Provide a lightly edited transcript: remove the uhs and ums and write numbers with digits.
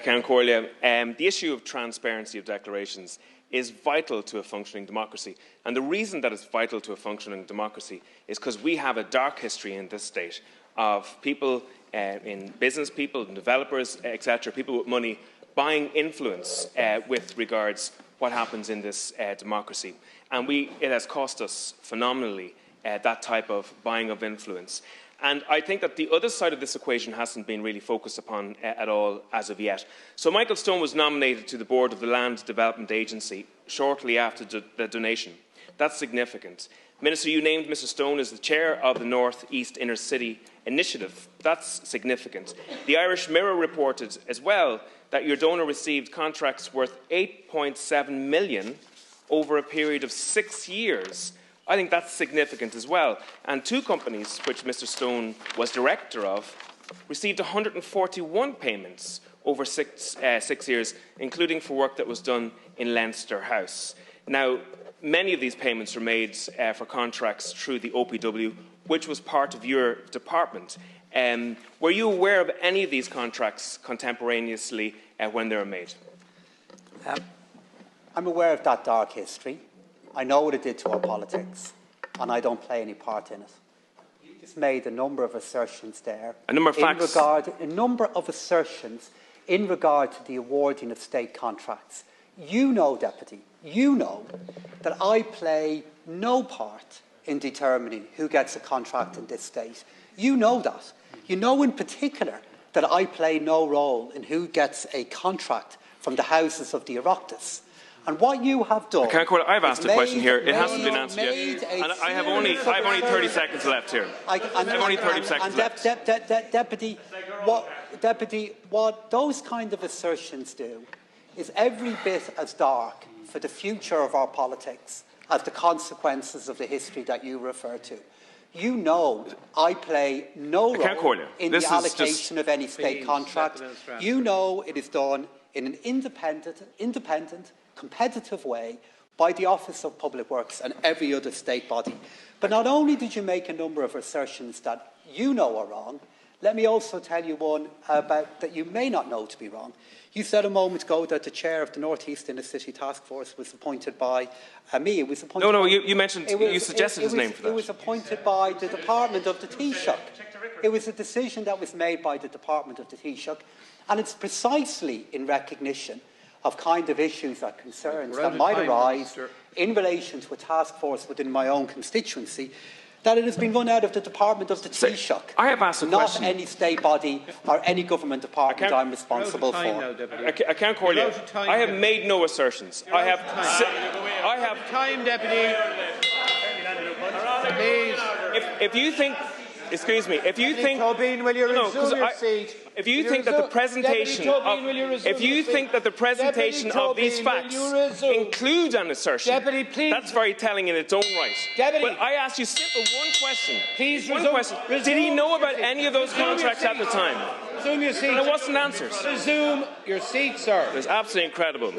Count Corlea, the issue of transparency of declarations is vital to a functioning democracy. And the reason that it's vital to a functioning democracy is because we have a dark history in this state of people in business, people and developers, etc., people with money buying influence with regards what happens in this democracy. And it has cost us phenomenally that type of buying of influence. And I think that the other side of this equation hasn't been really focused upon at all as of yet. So Michael Stone was nominated to the board of the Land Development Agency shortly after the donation. That's significant. Minister, you named Mr Stone as the chair of the North East Inner City Initiative. That's significant. The Irish Mirror reported as well that your donor received contracts worth $8.7 million over a period of 6 years. I think that's significant as well. And two companies, which Mr Stone was director of, received 141 payments over six years, including for work that was done in Leinster House. Now, many of these payments were made for contracts through the OPW, which was part of your department. Were you aware of any of these contracts contemporaneously when they were made? I'm aware of that dark history. I know what it did to our politics, and I don't play any part in it. You just made a number of assertions there. A number of facts. A number of assertions in regard to the awarding of state contracts. You know, Deputy, you know that I play no part in determining who gets a contract in this state. You know that. You know in particular that I play no role in who gets a contract from the houses of the Oireachtas. And what you have done... I've asked a question here. It hasn't been answered yet. And I have only 30 seconds left here. I have only 30 seconds left. Deputy, what those kind of assertions do is every bit as dark for the future of our politics as the consequences of the history that you refer to. You know I play no role in the allocation of any state contract. You know it is done in an independent, competitive way by the Office of Public Works and every other state body. But not only did you make a number of assertions that you know are wrong, let me also tell you one that you may not know to be wrong. You said a moment ago that the chair of the North East Inner City Task Force was appointed by me. It was appointed you mentioned, you suggested his name for that. It was appointed by the Department of the Taoiseach. It was a decision that was made by the Department of the Taoiseach, and it's precisely in recognition of kind of issues or concerns that might arise in relation to a task force within my own constituency that it has been run out of the Department of the Taoiseach. I have asked a question. Not any state body or any government department I'm responsible for. Count Corlea, I have made no assertions. I have time, Deputy. Please. If you think... Excuse me. If you think, Tobin, will you resume your seat? If you think that the presentation of these facts includes an assertion, that's very telling in its own right. But I asked you simple one question. Please one question. Did he know about any of those contracts at the time? Resume your seat. And it wasn't answered. Resume your seat, sir. It was absolutely incredible.